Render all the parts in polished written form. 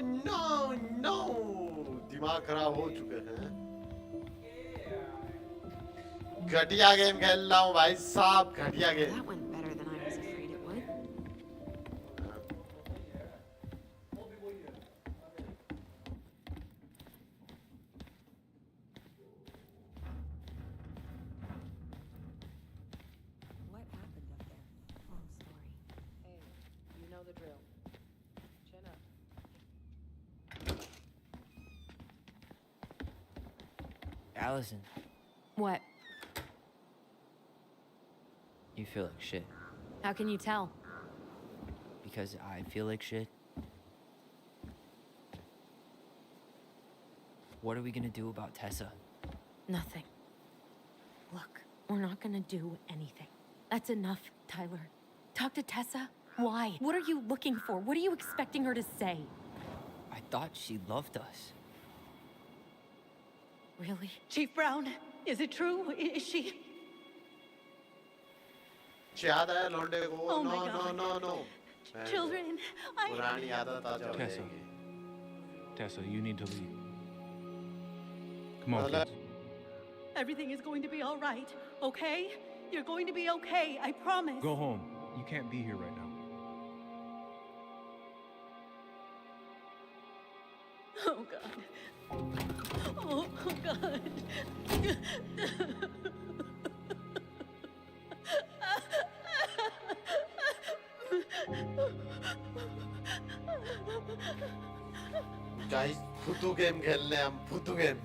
No no दिमाग खराब हो चुके हैं घटिया गेम खेल रहा हूँ भाई साहब घटिया game That went better than I was afraid it would. What happened up there? Long story. Hey, you know the drill. Chin up. Alyson, What? you feel like shit. How can you tell? Because I feel like shit. What are we gonna do about Tessa? Nothing. Look, we're not gonna do anything. That's enough, Tyler. Talk to Tessa. Why? What are you looking for? What are you expecting her to say? I thought she loved us. Really? Chief Brown, is it true? Is she? याद है लौंडे को Oh no my no God. No no Children, पुरानी आदत ताजा हो Tessa. जाएगी Tessa, you need to leave. Come on, Well, kids. everything is going to be all right, okay? You're going to be okay, I promise. Go home. You can't be here right now. Oh, God. Oh, God. Guys Futuh game खेल रहे हैं हम Futuh game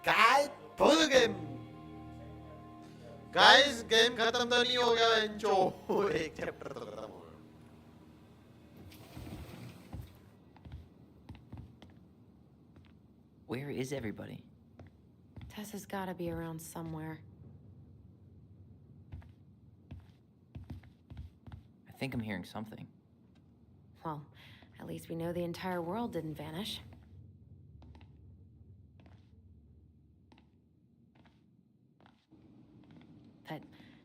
guys Futuh game guys game खत्म तो नहीं हो गया इंचो एक चैप्टर तो खत्म हो गया Where is everybody? Tessa's gotta be around somewhere. I think I'm hearing something. Well, at least we know the entire world didn't vanish. But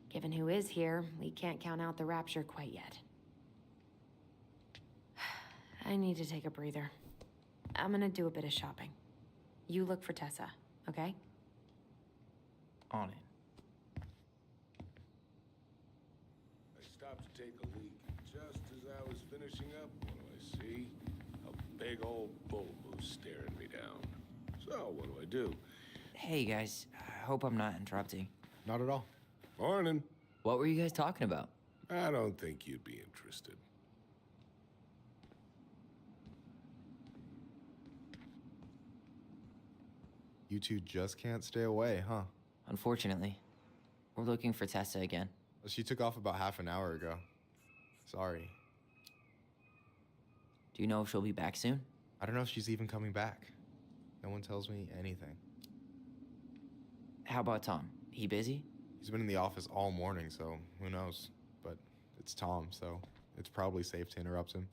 given who is here, we can't count out the rapture quite yet. I need to take a breather. I'm gonna do a bit of shopping. You look for Tessa, okay? On it. I stopped to take a leak. Just as I was finishing up, what do I see? A big old bull moose staring me down. So, what do I do? Hey guys, I hope I'm not interrupting. Not at all. Morning. What were you guys talking about? I don't think you'd be interested. You two just can't stay away, huh? Unfortunately, we're looking for Tessa again. She took off about half an hour ago. Sorry. Do you know if she'll be back soon? I don't know if she's even coming back. No one tells me anything. How about Tom? He busy? He's been in the office all morning, so who knows? But it's Tom, so it's probably safe to interrupt him.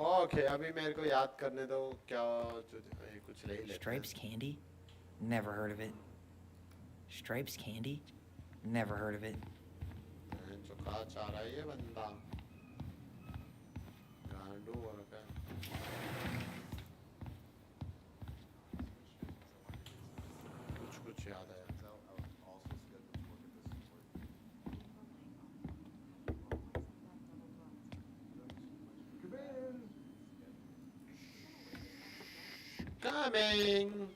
Okay अभी मेरे को याद करने दो क्या कुछ ले लेते हैं Stripes candy? Never heard of it. Stripes candy? Never heard of it. जो कहा चाह रहा है ये बंदा गांडू हो रखा है कुछ याद आया Coming.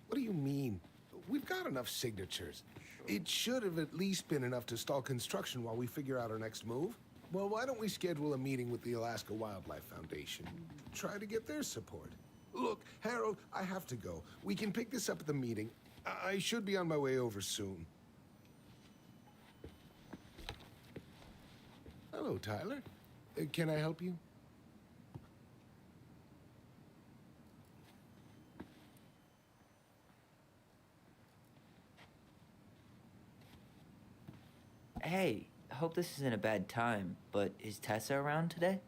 What do you mean? We've got enough signatures. It should have at least been enough to stall construction while we figure out our next move. Well, why don't we schedule a meeting with the Alaska Wildlife Foundation? Try to get their support. Look, Harold, I have to go. We can pick this up at the meeting. I should be on my way over soon. Hello, Tyler. Can I help you? Hey, I hope this isn't a bad time, but is Tessa around today?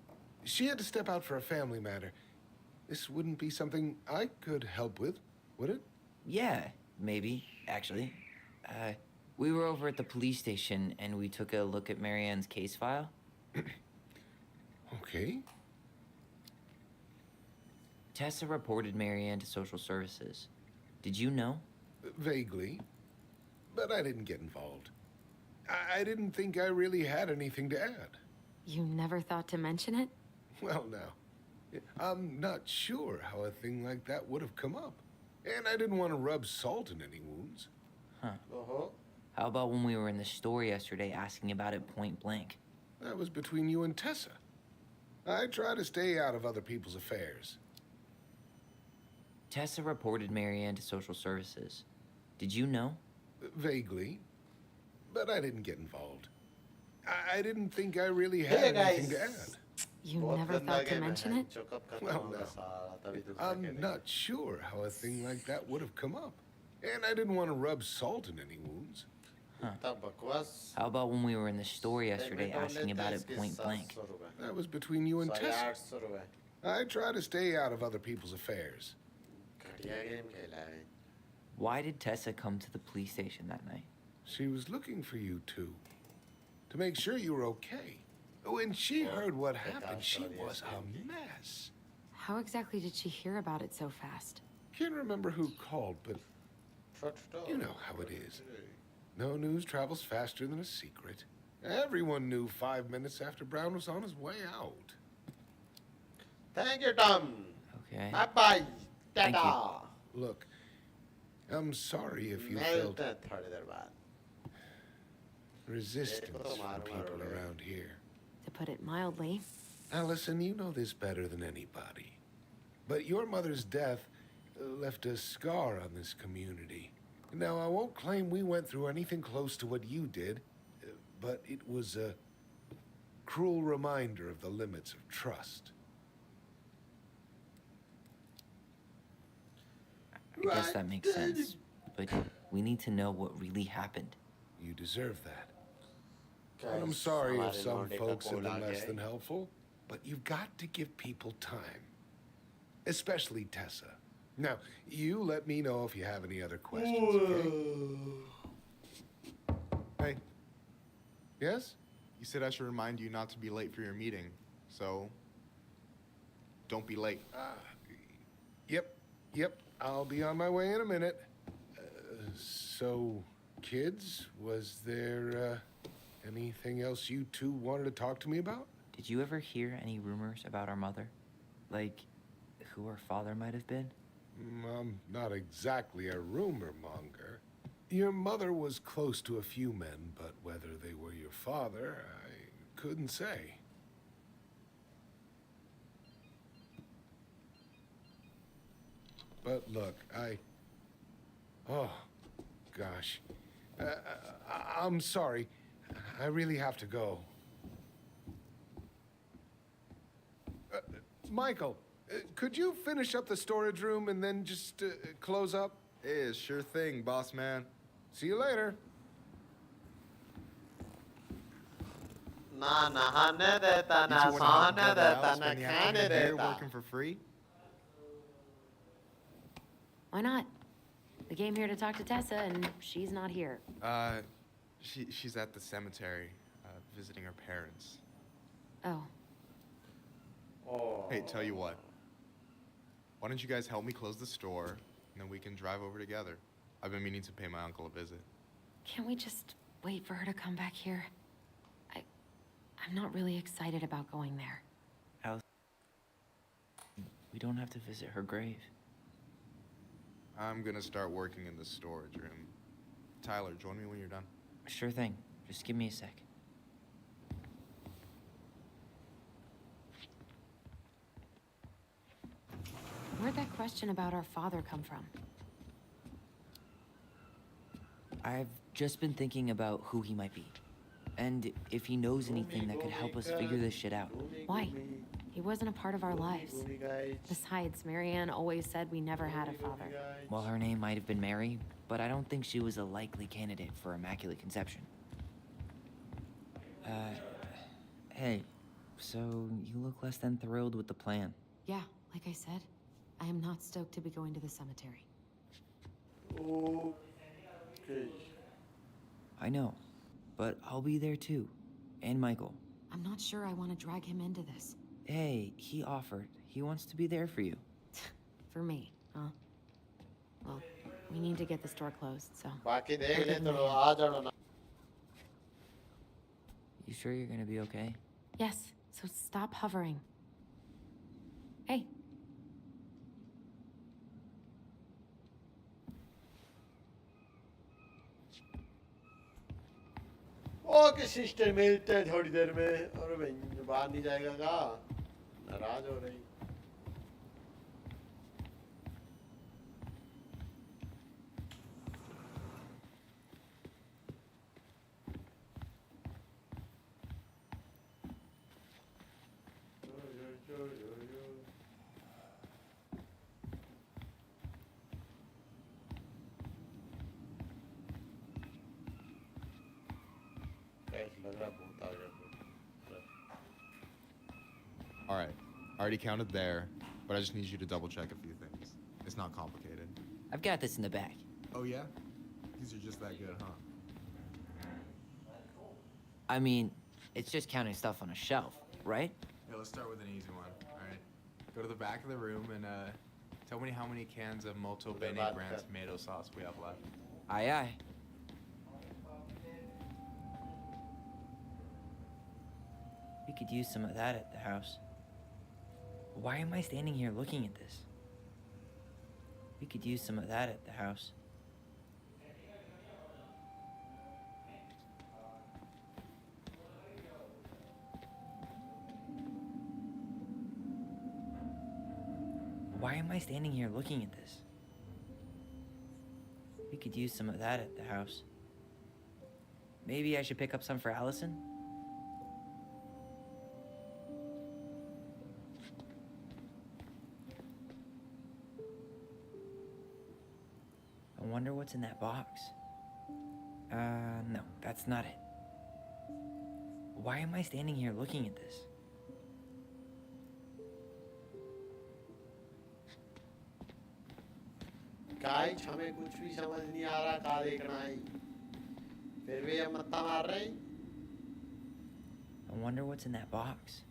She had to step out for a family matter. This wouldn't be something I could help with. Would it? Yeah, maybe, actually. We were over at the police station and we took a look at Marianne's case file. Okay. Tessa reported Marianne to social services. Did you know? Vaguely. But I didn't get involved. I didn't think I really had anything to add. You never thought to mention it? Well, now, I'm not sure how a thing like that would have come up. And I didn't want to rub salt in any wounds. Uh-huh. How about when we were in the store yesterday asking about it point blank? That was between you and Tessa. I try to stay out of other people's affairs. Tessa reported Marianne to social services. Did you know? Vaguely. But I didn't get involved. I didn't think I really had Hey anything guys. to add. You बहुत never गंदा thought to game है, mention it? चौकअप करता Well, हूँ मैं no. सारा, तभी दूसरा I'm खेलेंगे। not sure how a thing like that would have come up. And I didn't want to rub salt in any wounds. इतना बकवास। How about when we were in the store yesterday payment और asking लेते about हैं it इसके point blank? 700 रुपए। That was between you and sorry, Tessa. 800 रुपए। I try to stay out of other people's affairs. घटिया game खेला है। Why did Tessa come to the police station that night? She was looking for you two. To make sure you were okay. When she heard what happened, she was a mess. How exactly did she hear about it so fast? Can't remember who called, but छोटा। you know how it is. No news travels faster than a secret. Everyone knew 5 minutes after Brown was on his way out. Thank you, Tom. Okay. Bye bye. Thank you. Ta-da. Look, I'm sorry if you मिलते felt हैं थोड़ी देर बाद। resistance from people around here. To put it mildly. Alyson, you know this better than anybody. But your mother's death left a scar on this community. Now, I won't claim we went through anything close to what you did, but it was a cruel reminder of the limits of trust. I guess that makes sense. But we need to know what really happened. You deserve that. And I'm sorry if some folks have been less than helpful, but you've got to give people time. Especially Tessa. Now, you let me know if you have any other questions, okay? Hey, Yes? you said I should remind you not to be late for your meeting, so don't be late. Yep. I'll be on my way in a minute. So, kids, was there anything else you two wanted to talk to me about? Did you ever hear any rumors about our mother? Like, who her father might have been? I'm not exactly a rumor monger. Your mother was close to a few men, but whether they were your father, I couldn't say. But look, oh, gosh. I'm sorry. I really have to go. Michael, could you finish up the storage room and then just close up? Hey, sure thing, boss man. See you later. ना नहाने देता, ना Did you want to help सोने build a देता, house ना when you have खाने me here देता। working for free? Why not? We came here to talk to Tessa, and she's not here. She's at the cemetery, visiting her parents. Oh, Oh. Hey, tell you what. Why don't you guys help me close the store, and then we can drive over together? I've been meaning to pay my uncle a visit. can't we just wait for her to come back here? I'm not really excited about going there. We don't have to visit her grave. I'm gonna start working in the storage room. Tyler, join me when you're done. Sure thing. Just give me a sec. Where'd that question about our father come from? I've just been thinking about who he might be. And if he knows anything that could help us figure this shit out. Why? He wasn't a part of our lives. Guys. Besides, Marianne always said we never had a father. Well, her name might have been Mary, but I don't think she was a likely candidate for Immaculate Conception. Hey, so you look less than thrilled with the plan. Yeah, like I said, I am not stoked to be going to the cemetery. Okay. I know, but I'll be there too. And Michael. I'm not sure I want to drag him into this. Hey, he offered. He wants to be there for you. For me, huh? Well, we need to get the store closed, so... बाकी देख I'll ले give him a तो hand. आ जाना ना. You sure you're gonna be okay? Yes, so stop hovering. Hey. Okay sister मिलते हैं थोड़ी देर में. अरे भाई बाहर नहीं जाएगा क्या? नाराज हो रही. लग रहा भूत आ गया. All right. I already counted there, but I just need you to double check a few things. It's not complicated. I've got this in the back. Oh yeah? These are just that good, huh? I mean, it's just counting stuff on a shelf, right? Yeah, let's start with an easy one. All right. Go to the back of the room and tell me how many cans of Molto Bene brand tomato sauce we have left. Aye, aye. We could use some of that at the house. Why am I standing here looking at this? We could use some of that at the house. Why am I standing here looking at this? We could use some of that at the house. Maybe I should pick up some for Alyson? I wonder what's in that box. No, that's not it. Why am I standing here looking at this? Guys हमें कुछ भी समझ नहीं आ रहा कहाँ देखना है. फिर भी हम मत्ता मार रहे हैं. I wonder what's in that box.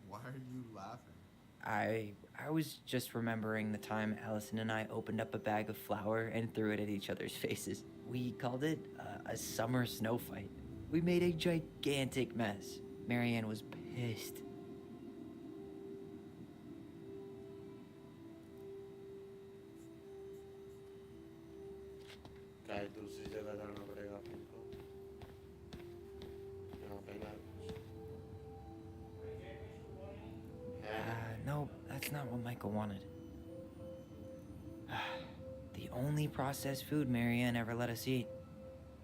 Why are you laughing? I was just remembering the time Alyson and I opened up a bag of flour and threw it at each other's faces. We called it a summer snow fight. We made a gigantic mess. Marianne was pissed. Guys दूसरी जगह जाना पड़ेगा अपन को. यहाँ पे ना. No, that's not what Michael wanted. The only processed food Marianne ever let us eat.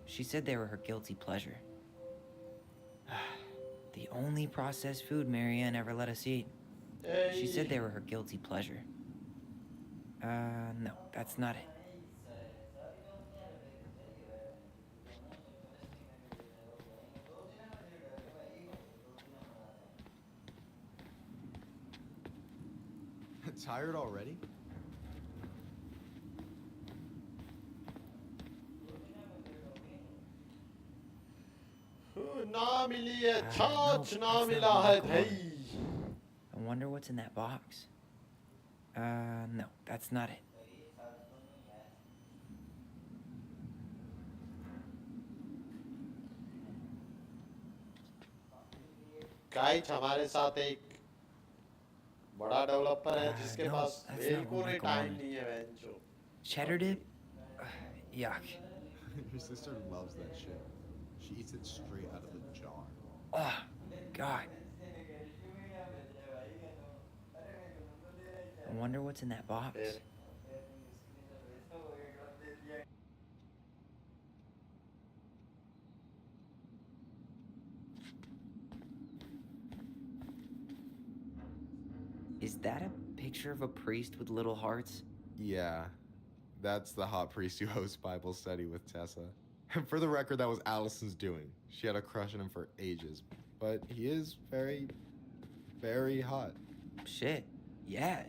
She said they were her guilty pleasure. The only processed food Marianne ever let us eat. She said they were her guilty pleasure. No, that's not it. Tired already? ना मिली है. छाछ no, ना that's मिला not है what भाई. I wonder what's in that box. No, that's not it. Guys हमारे साथ एक बड़ा डेवलपर है जिसके no, पास that's मेरे not को what नहीं Michael टाइम wanted. नहीं है बेंचो. Cheddar dip? Yuck. Your sister loves that shit. She eats it straight out of the jar. Oh, God. I wonder what's in that box. फिर Is that a picture of a priest with little hearts? Yeah, that's the hot priest who hosts Bible study with Tessa. And for the record, that was Allison's doing. She had a crush on him for ages. But he is very, very hot. Shit. Yeah.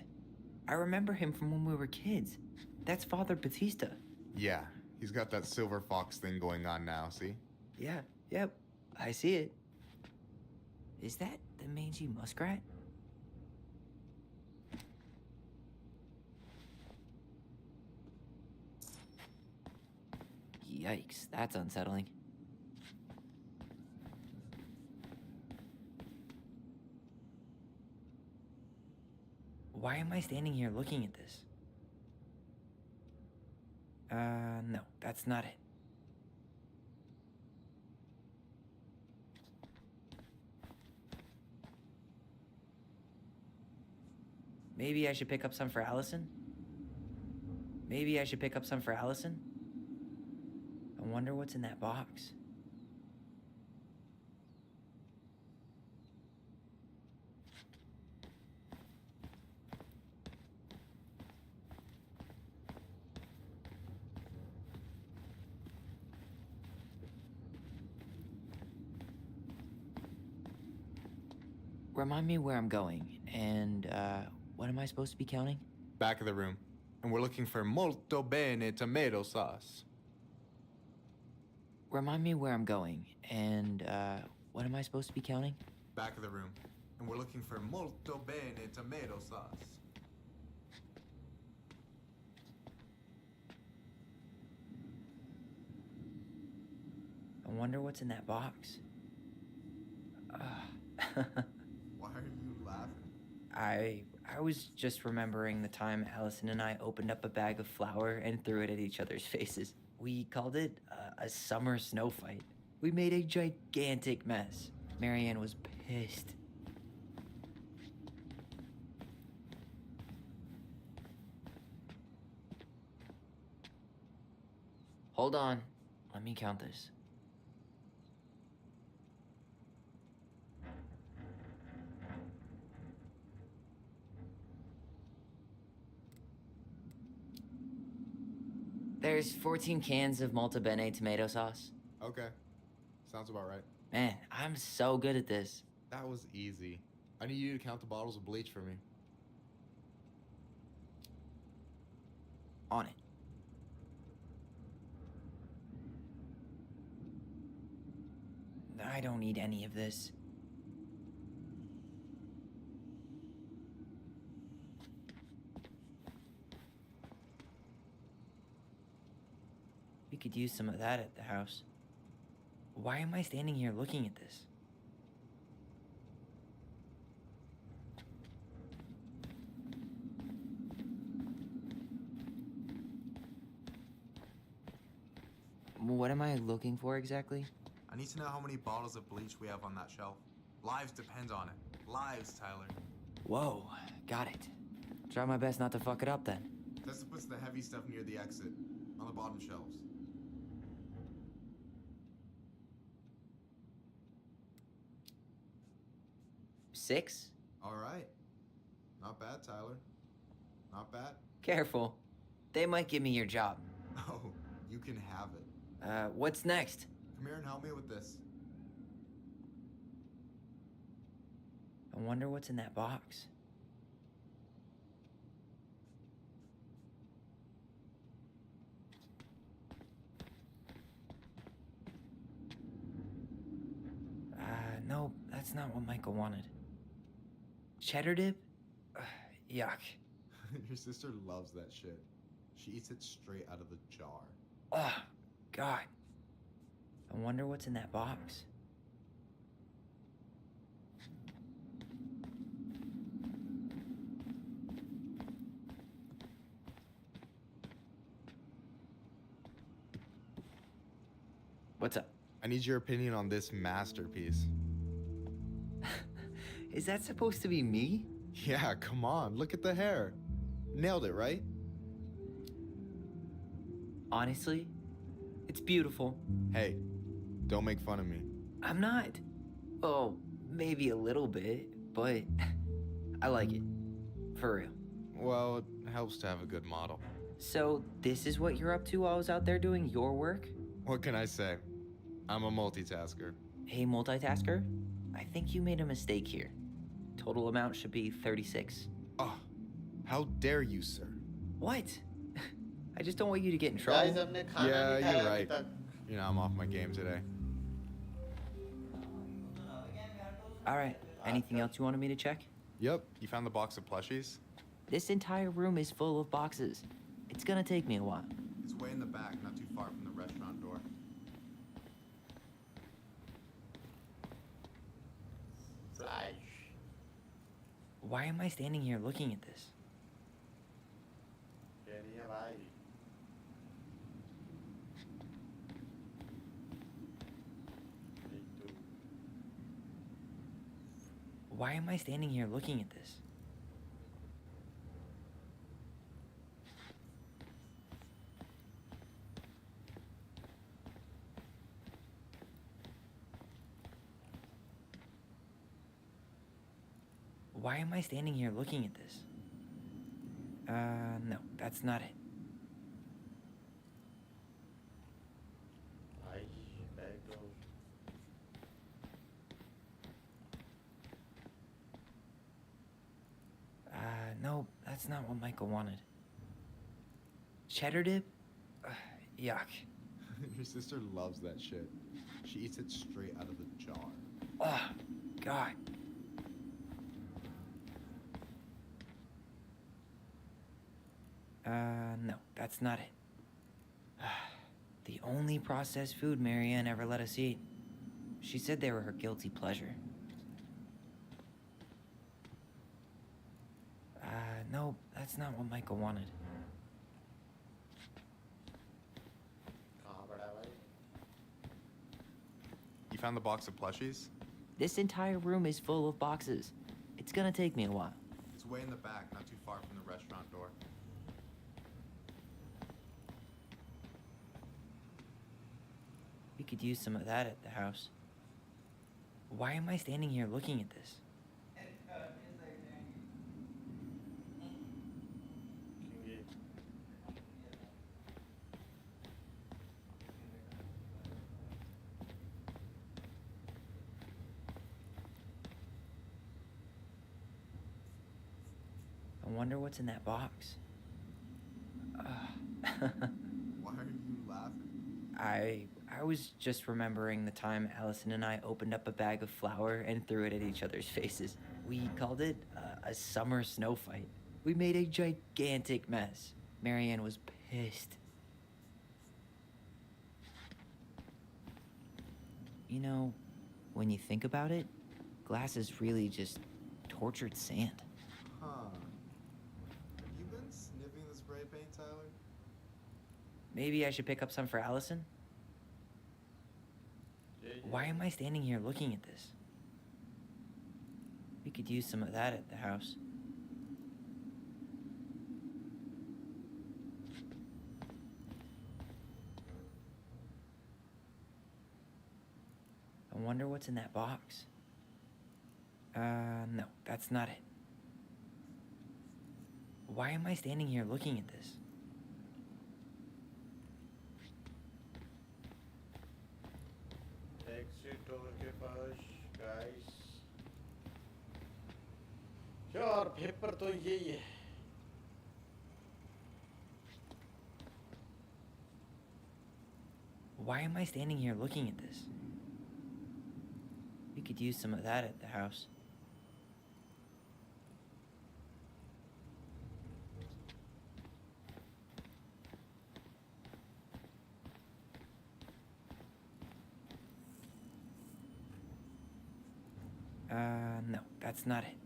I remember him from when we were kids. That's Father Batista. Yeah, he's got that silver fox thing going on now, see? Yeah, yep, I see it. Is that the mangy muskrat? Yikes, that's unsettling. Why am I standing here looking at this? No, that's not it. Maybe I should pick up some for Alyson? Maybe I should pick up some for Alyson? I wonder what's in that box. Remind me where I'm going, and, what am I supposed to be counting? Back of the room. And we're looking for molto bene tomato sauce. Remind me where I'm going, and, what am I supposed to be counting? Back of the room. And we're looking for molto bene tomato sauce. I wonder what's in that box. Why are you laughing? I was just remembering the time Alyson and I opened up a bag of flour and threw it at each other's faces. We called it a summer snow fight. We made a gigantic mess. Marianne was pissed. Hold on. Let me count this. There's 14 cans of Malta Bene tomato sauce. Okay. Sounds about right. Man, I'm so good at this. That was easy. I need you to count the bottles of bleach for me. On it. I don't need any of this. We could use some of that at the house. Why am I standing here looking at this? What am I looking for exactly? I need to know how many bottles of bleach we have on that shelf. Lives depend on it. Lives, Tyler. Whoa, got it. Try my best not to fuck it up then. Tessa puts the heavy stuff near the exit, on the bottom shelves. Six? All right. Not bad, Tyler. Not bad. Careful. They might give me your job. Oh, you can have it. What's next? Come here and help me with this. I wonder what's in that box. No, that's not what Michael wanted. Cheddar dip? Yuck. Your sister loves that shit. She eats it straight out of the jar. Ugh, God. I wonder what's in that box. What's up? I need your opinion on this masterpiece. Is that supposed to be me? Yeah, come on. Look at the hair. Nailed it, right? Honestly, it's beautiful. Hey, don't make fun of me. I'm not. Oh, maybe a little bit, but I like it. For real. Well, it helps to have a good model. So, this is what you're up to while I was out there doing your work? What can I say? I'm a multitasker. Hey, multitasker, I think you made a mistake here. Total amount should be 36. Oh, How dare you, sir? What? I just don't want you to get in Guys, trouble. हमने खाना Yeah, नहीं you're खाया अभी right. तक. You know, I'm off my game today. All right. Anything else you wanted me to check? Yep, you found the box of plushies? This entire room is full of boxes. It's gonna take me a while. It's way in the back, not too far from the restaurant door. Flash. Why am I standing here looking at this? Carry है भाई. एक दो. Why am I standing here looking at this? Why am I standing here looking at this? No, that's not it. भाई bag दो. No, that's not what Michael wanted. Cheddar dip? Yuck. Your sister loves that shit. She eats it straight out of the jar. Oh, God. No, that's not it. The only processed food Marianne ever let us eat. She said they were her guilty pleasure. No, that's not what Michael wanted. कहाँ पड़ा है भाई? You found the box of plushies? This entire room is full of boxes. It's gonna take me a while. It's way in the back, not too far from the restaurant door. We could use some of that at the house. Why am I standing here looking at this? क्योंकि I wonder what's in that box. Why are you laughing? I was just remembering the time Alyson and I opened up a bag of flour and threw it at each other's faces. We called it a summer snow fight. We made a gigantic mess. Marianne was pissed. You know, when you think about it, glass is really just tortured sand. Huh. Have you been sniffing the spray paint, Tyler? Maybe I should pick up some for Alyson? Why am I standing here looking at this? We could use some of that at the house. I wonder what's in that box. No, that's not it. Why am I standing here looking at this? exit door के पास guys. यार paper तो यही है. Why am I standing here looking at this? We could use some of that at the house. No, that's not it.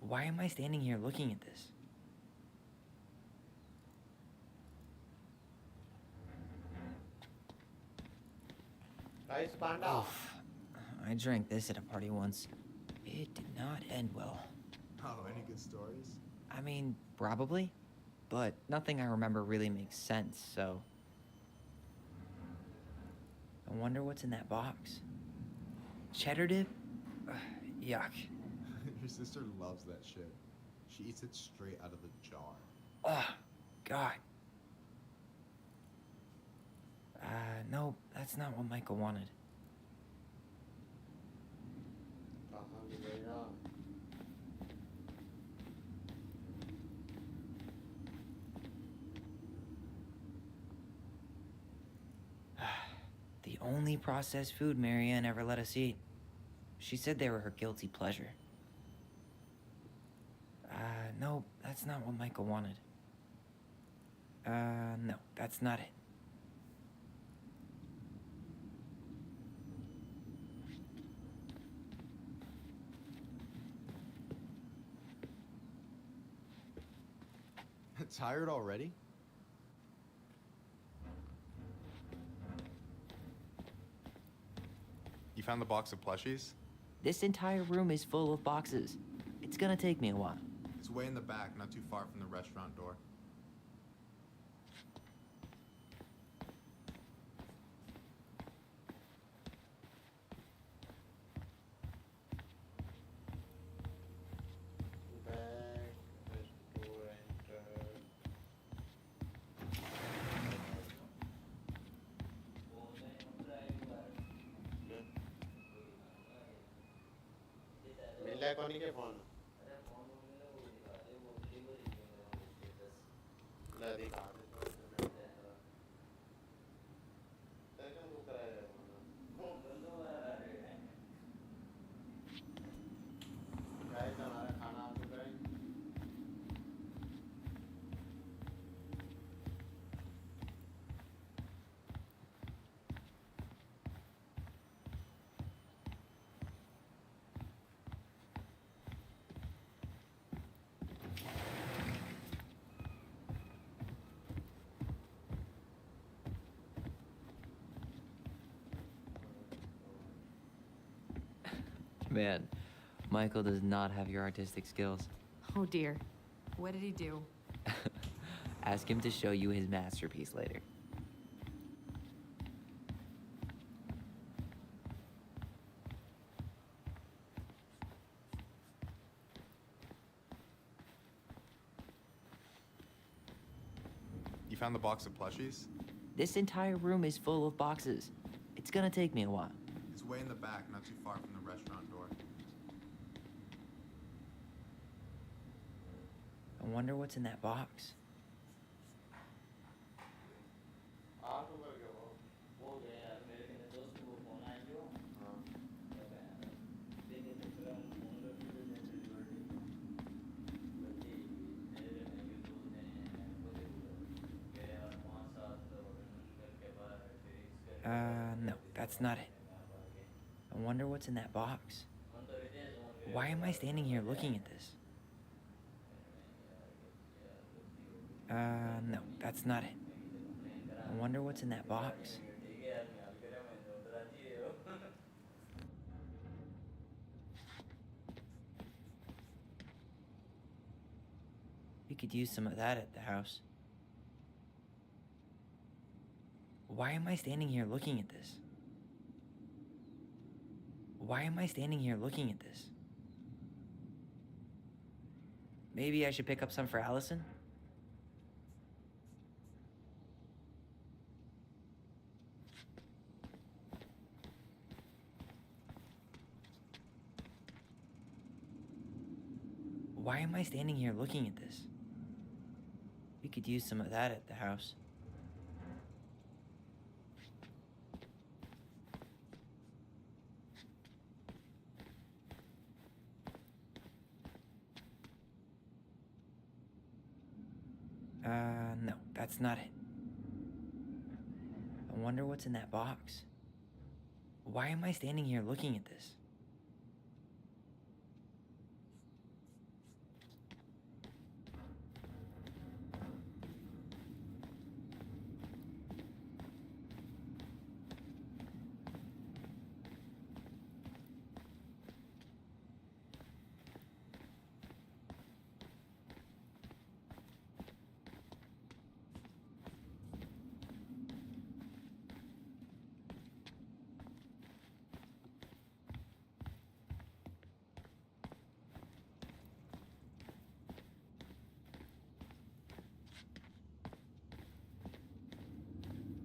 Why am I standing here looking at this? Guys, panda. Oof. I drank this at a party once. It did not end well. Oh, any good stories? I mean, probably, but nothing I remember really makes sense, so. I wonder what's in that box. Cheddar dip? Yuck. Your sister loves that shit. She eats it straight out of the jar. Oh, God. No, that's not what Michael wanted. कहाँ मिलेगा? only processed food Marianne ever let us eat. She said they were her guilty pleasure. No, that's not what Michael wanted. No, that's not it. Tired already? You found the box of plushies? This entire room is full of boxes. It's gonna take me a while. It's way in the back, not too far from the restaurant door. Back, restaurant. मिला कौन के phone ला दिखा दे तेरे को कराया guys हमारा खाना आप कराएं Man, Michael does not have your artistic skills. Oh dear. What did he do? Ask him to show you his masterpiece later. You found the box of plushies? This entire room is full of boxes. It's gonna take me a while. It's way in the back, not too far from the restaurant door. I wonder what's in that box. आप ऊपर गए वो No, that's not it. I wonder what's in that box. Why am I standing here looking at this? No, that's not it. I wonder what's in that box. We could use some of that at the house. Why am I standing here looking at this? Why am I standing here looking at this? Maybe I should pick up some for Alyson? Why am I standing here looking at this? We could use some of that at the house. No, that's not it. I wonder what's in that box. Why am I standing here looking at this?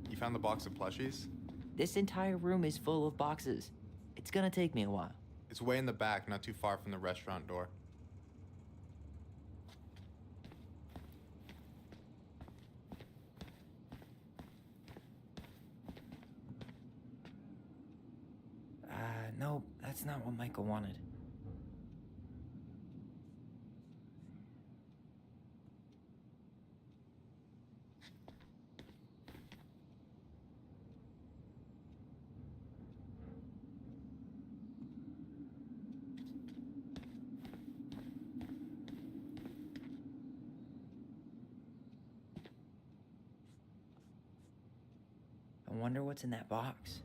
You found the box of plushies? This entire room is full of boxes. It's gonna take me a while. It's way in the back, not too far from the restaurant door. that's not what Michael wanted. I wonder what's in that box.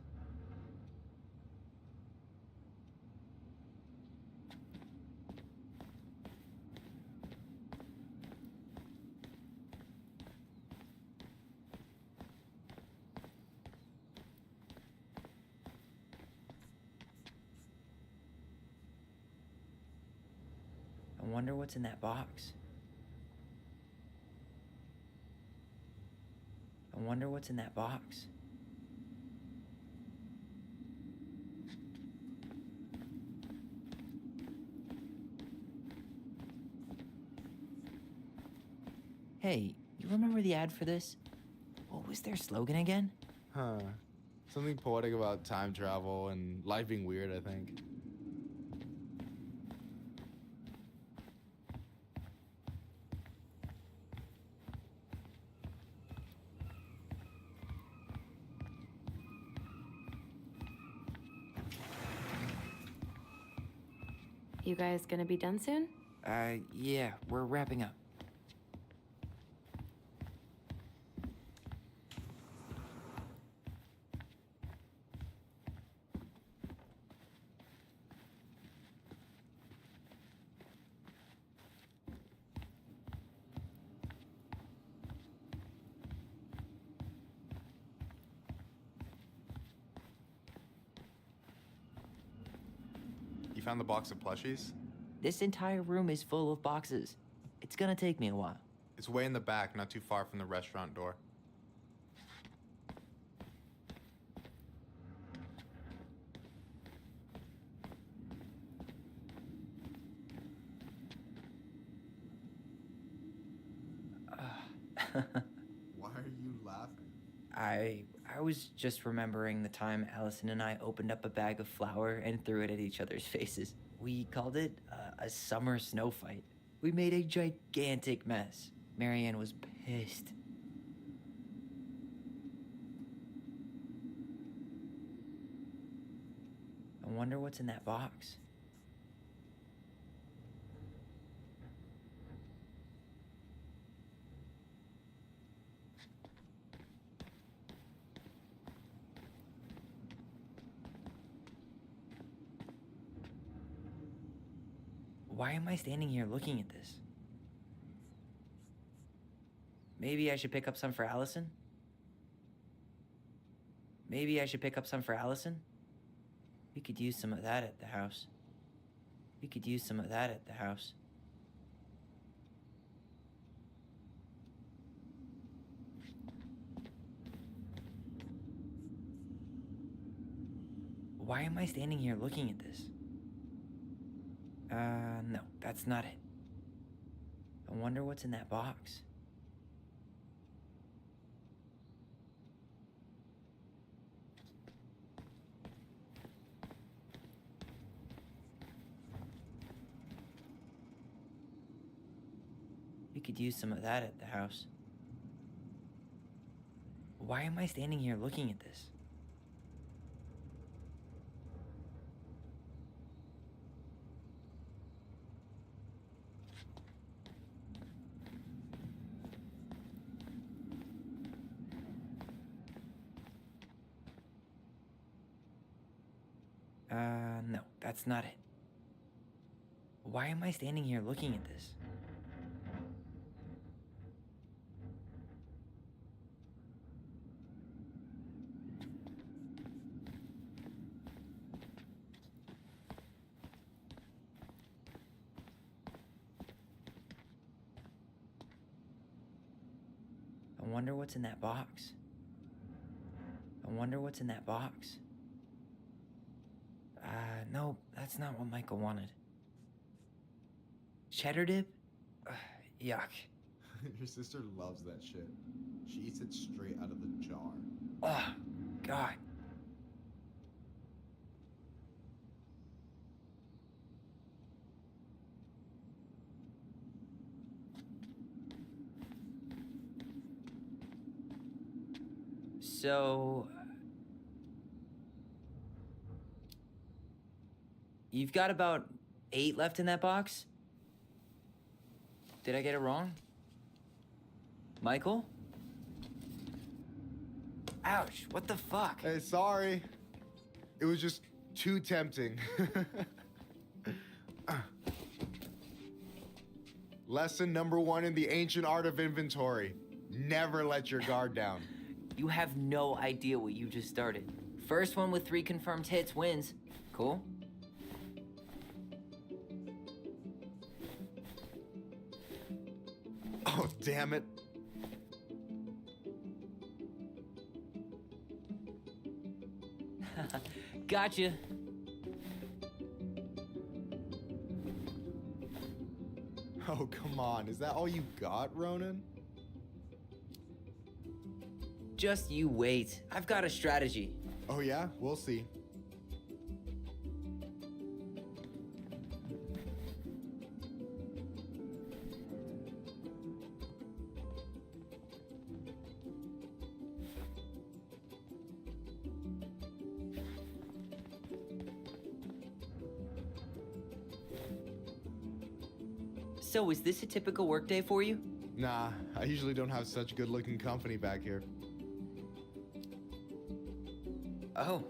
I wonder what's in that box. I wonder what's in that box. Hey, you remember the ad for this? What was their slogan again? Huh. Something poetic about time travel and life being weird, I think. You guys gonna be done soon? Yeah, we're wrapping up. You found the box of plushies? This entire room is full of boxes. It's gonna take me a while. It's way in the back, not too far from the restaurant door. Why are you laughing? I was just remembering the time Alyson and I opened up a bag of flour and threw it at each other's faces. We called it a summer snow fight. We made a gigantic mess. Marianne was pissed. I wonder what's in that box. Why am I standing here looking at this? Maybe I should pick up some for Alyson? Maybe I should pick up some for Alyson? We could use some of that at the house. We could use some of that at the house. Why am I standing here looking at this? No, that's not it. I wonder what's in that box. We could use some of that at the house. Why am I standing here looking at this? No, that's not it. Why am I standing here looking at this? I wonder what's in that box. I wonder what's in that box. No, that's not what Michael wanted. Cheddar dip? Yuck. Your sister loves that shit. She eats it straight out of the jar. Ugh, God. So... You've got about 8 left in that box? Did I get it wrong? Michael? Ouch, what the fuck? Hey, sorry. It was just too tempting. Lesson number 1 in the ancient art of inventory. Never let your guard down. You have no idea what you just started. First one with 3 confirmed hits wins. Cool? Oh, damn it. Gotcha. Oh, come on. Is that all you got, Ronan? Just you wait. I've got a strategy. Oh, yeah? We'll see. So, is this a typical workday for you? Nah, I usually don't have such good-looking company back here. Oh,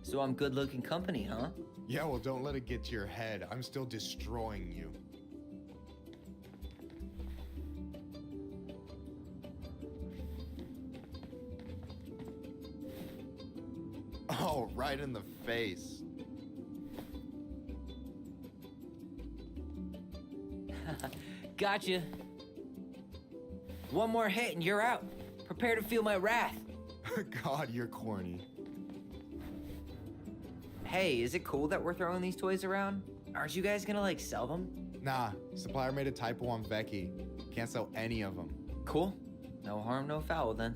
so I'm good-looking company, huh? Yeah, well, don't let it get to your head. I'm still destroying you. Oh, right in the face. Gotcha. One more hit and you're out. Prepare to feel my wrath. God, you're corny. Hey, is it cool that we're throwing these toys around? Aren't you guys gonna, like, sell them? Nah, supplier made a typo on Vecchi. Can't sell any of them. Cool. No harm, no foul, then.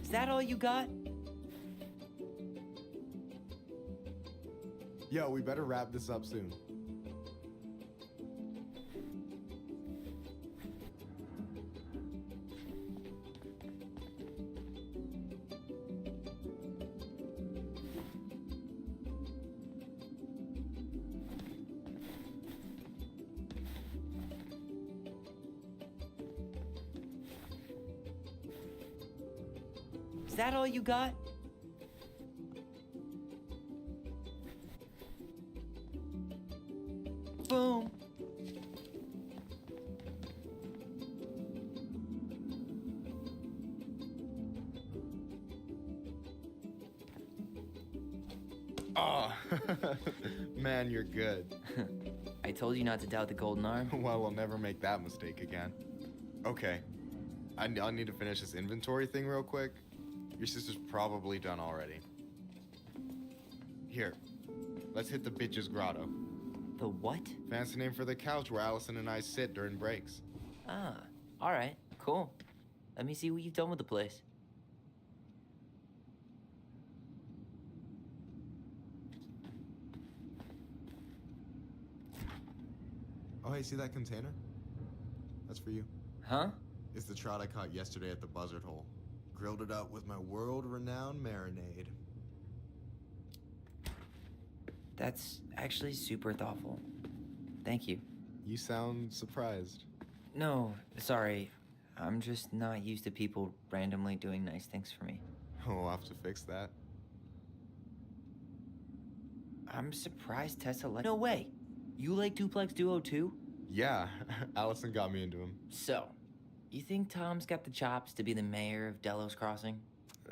Is that all you got? Yo, we better wrap this up soon. Is that all you got? Boom. Oh, man, you're good. I told you not to doubt the golden arm. Well, we'll never make that mistake again. Okay, I need to finish this inventory thing real quick. Your sister's probably done already. Here, let's hit the bitch's grotto. The what? Fancy name for the couch where Alyson and I sit during breaks. Ah, alright, cool. Let me see what you've done with the place. Oh, hey, see that container? That's for you. Huh? It's the trout I caught yesterday at the buzzard hole. Grilled it up with my world-renowned marinade. That's actually super thoughtful. Thank you. You sound surprised. No, sorry. I'm just not used to people randomly doing nice things for me. Oh, we'll have to fix that. I'm surprised Tessa let— No way! You like Duplex Duo too? Yeah, Alyson got me into him. So, you think Tom's got the chops to be the mayor of Delos Crossing?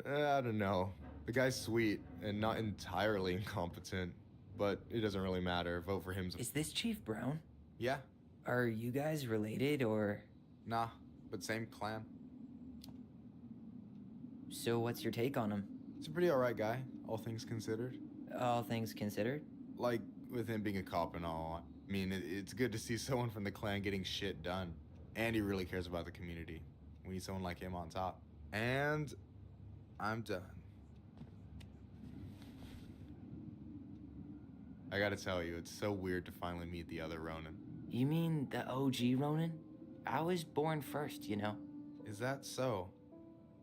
I don't know. The guy's sweet and not entirely incompetent, but it doesn't really matter. Vote for him. Is this Chief Brown? Yeah. Are you guys related, or— Nah, but same clan. So what's your take on him? He's a pretty alright guy, all things considered. All things considered? Like, with him being a cop and all, I mean, it's good to see someone from the clan getting shit done. And he really cares about the community. We need someone like him on top. And I'm done. I gotta tell you, it's so weird to finally meet the other Ronin. You mean the OG Ronin? I was born first, you know. Is that so?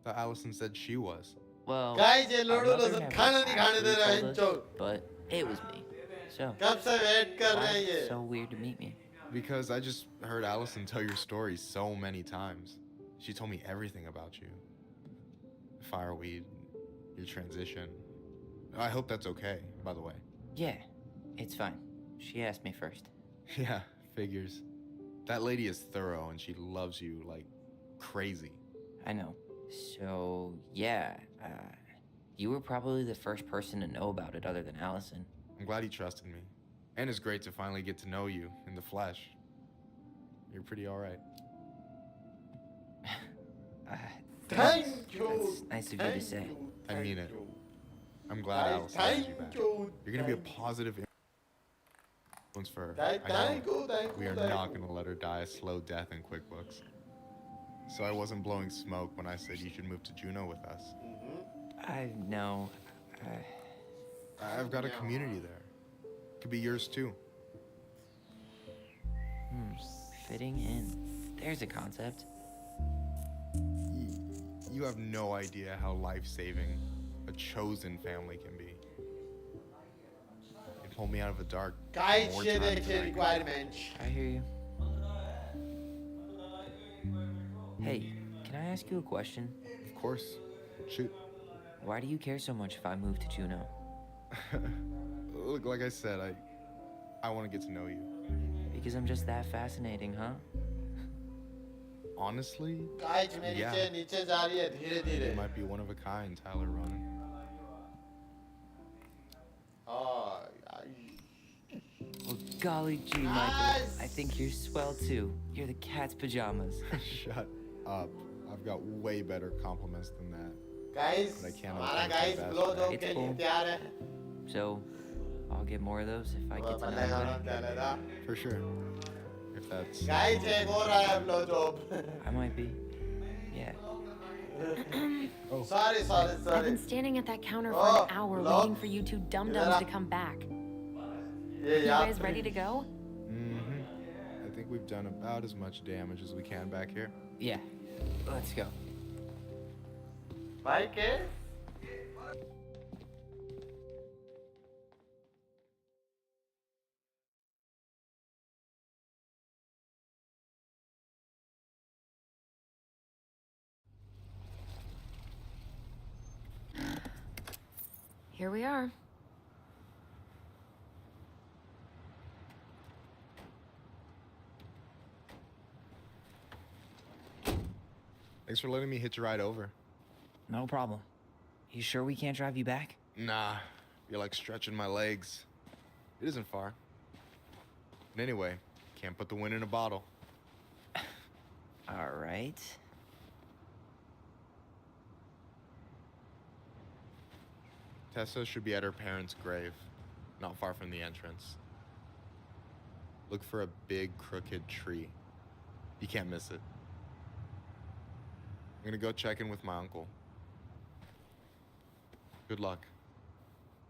Thought Alyson said she was. Well, Guys, ये our ludo mother तो never खाना नहीं खाने दे actually रहा है told us, इंचो but it was me. So, कब से wait कर why रहे हैं is ये it so weird to meet me? Because I just heard Alyson tell your story so many times. She told me everything about you. Fireweed, your transition. I hope that's okay, by the way. Yeah, it's fine. She asked me first. Yeah, figures. That lady is thorough and she loves you like crazy. I know. So, yeah, you were probably the first person to know about it other than Alyson. I'm glad he trusted me. And it's great to finally get to know you in the flesh. You're pretty alright. Thank you. That's nice of you to say. I mean it. I'm glad Alyson has you back. You're gonna be a positive influence for her. I know. We are not gonna let her die a slow death in QuickBooks. So I wasn't blowing smoke when I said you should move to Juneau with us. I know. I've got a community there. Could be yours too. Fitting in. There's a concept. You have no idea how life-saving a chosen family can be. It pulled me out of the dark Guys, more ये times देखिए than I could. requirements. I hear you. Hey, can I ask you a question? Of course. Shoot. Why do you care so much if I move to Juneau? Look, like I said, I want to get to know you. Because I'm just that fascinating, huh? Honestly, Guys, मैं Yeah. नीचे जा रही है धीरे धीरे. you might be one of a kind, Tyler Ronin. Oh, Well, golly gee, Michael. Yes! I think you're swell too. You're the cat's pajamas. Shut up. I've got way better compliments than that. guys, But I can't हमारा open guys my best blow friend. job It's के लिए cool. तैयार है. So, I'll get more of those if I get to know बनेगा ना you better. चलेगा. For sure. If that's... Guys, एक और आया blow job. I might be. Yeah. Sorry. I've been standing at that counter for Oh, an hour look. waiting for you two dum-dums to come back. ये You guys यात्री. ready to go? I think we've done about as much damage as we can back here. Yeah. Let's go. भाई के? Here we are. Thanks for letting me hitch a ride over. No problem. You sure we can't drive you back? Nah, you're like stretching my legs. It isn't far. And anyway, can't put the wind in a bottle. All right. Tessa should be at her parents' grave, not far from the entrance. Look for a big crooked tree. You can't miss it. I'm gonna go check in with my uncle. Good luck.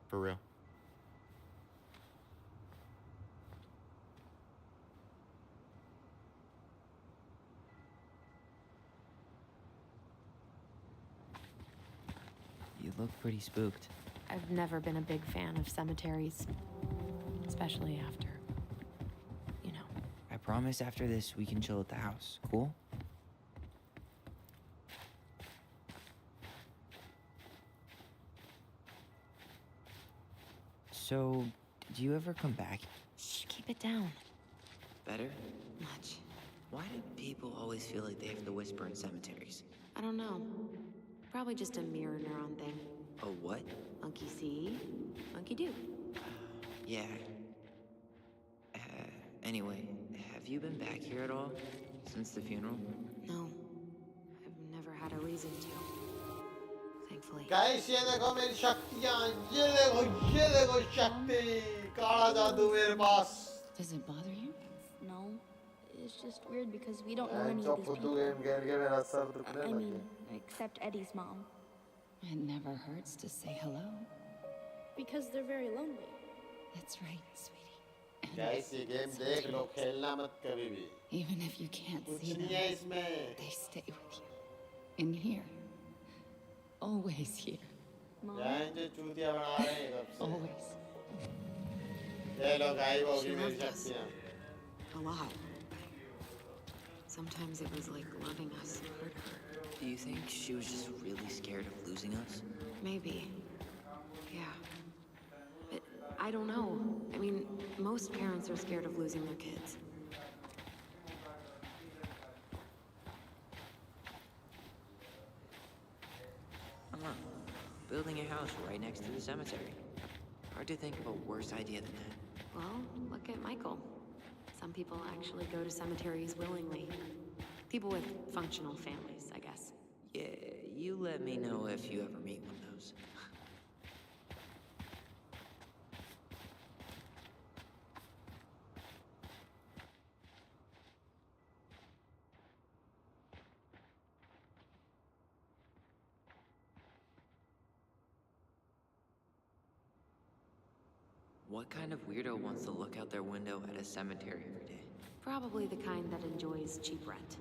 For real. You look pretty spooked. I've never been a big fan of cemeteries, especially after, you know. I promise after this we can chill at the house. Cool? So, did you ever come back? Shh, keep it down. Better? Much. Why do people always feel like they have to whisper in cemeteries? I don't know. Probably just a mirror neuron thing. Oh, what? Monkey see, monkey do. Yeah. Anyway, have you been back here at all? Since the funeral? No, I've never had a reason to. Thankfully. Guys, ये देखो मेरी शक्तियाँ. ये देखो शक्ति. काला जादू मेरे पास. Does it bother you? No. It's just weird because we don't know any जो of these फुद्दू people. गेम खेल के मेरा सर दुखने I लग mean, गया. except Eddie's mom. It never hurts to say hello. Because they're very lonely. That's right, sweetie. And guys ये game देख लो, खेलना मत कभी भी। even if you can't कुछ see नहीं them, है इसमें। they stay with you. In here. Always here. जान जो चूतिया बना रहे हैं कब से। Always. ये लो गायब She होगी मेरी loved us. शक्तियाँ। A lot. Sometimes it was like loving us hurt her. Do you think she was just really scared of losing us? Maybe. Yeah. But I don't know. I mean, most parents are scared of losing their kids. Building a house right next to the cemetery. Hard to think of a worse idea than that. Well, look at Michael. Some people actually go to cemeteries willingly. People with functional families, I guess. Yeah, you let me know if you ever meet one of those. What kind of weirdo wants to look out their window at a cemetery every day? Probably the kind that enjoys cheap rent.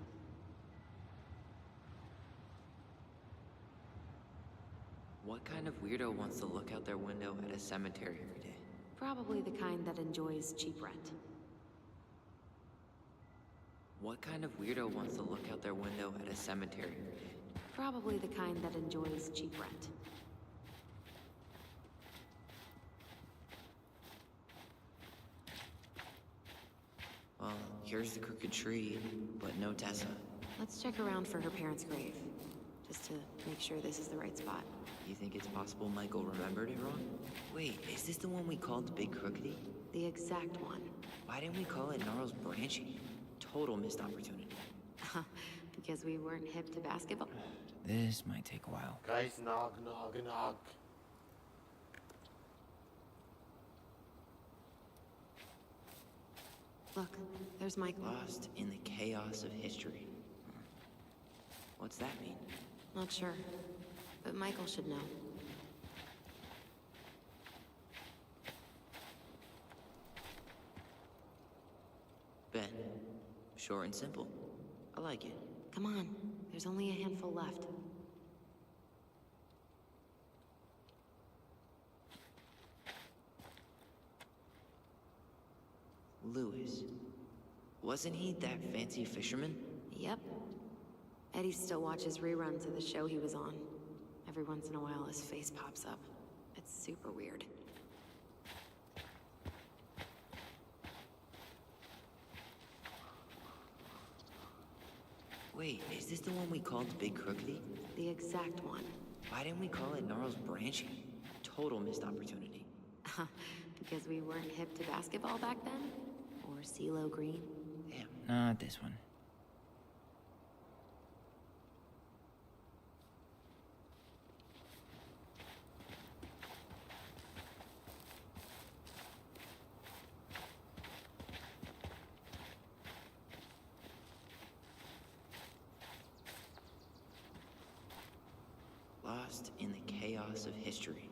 What kind of weirdo wants to look out their window at a cemetery every day? Probably the kind that enjoys cheap rent. What kind of weirdo wants to look out their window at a cemetery every day? Probably the kind that enjoys cheap rent. Well, here's the crooked tree, but no Tessa. Let's check around for her parents' grave, just to make sure this is the right spot. You think it's possible Michael remembered it wrong? Wait, is this the one we called the Big Crookedy? The exact one. Why didn't we call it Gnarls Branching? Total missed opportunity. Because we weren't hip to basketball. This might take a while. Guys, knock, knock, knock. Look, there's Michael. Lost in the chaos of history. What's that mean? Not sure, but Michael should know. Ben. Short and simple. I like it. Come on, there's only a handful left. Lewis. Wasn't he that fancy fisherman? Yep. Eddie still watches reruns of the show he was on. Every once in a while, his face pops up. It's super weird. Wait, is this the one we called the Big Crookedy? The exact one. Why didn't we call it Gnarls Branching? Total missed opportunity. Because we weren't hip to basketball back then? Or CeeLo Green? Damn, not this one. Lost in the chaos of history.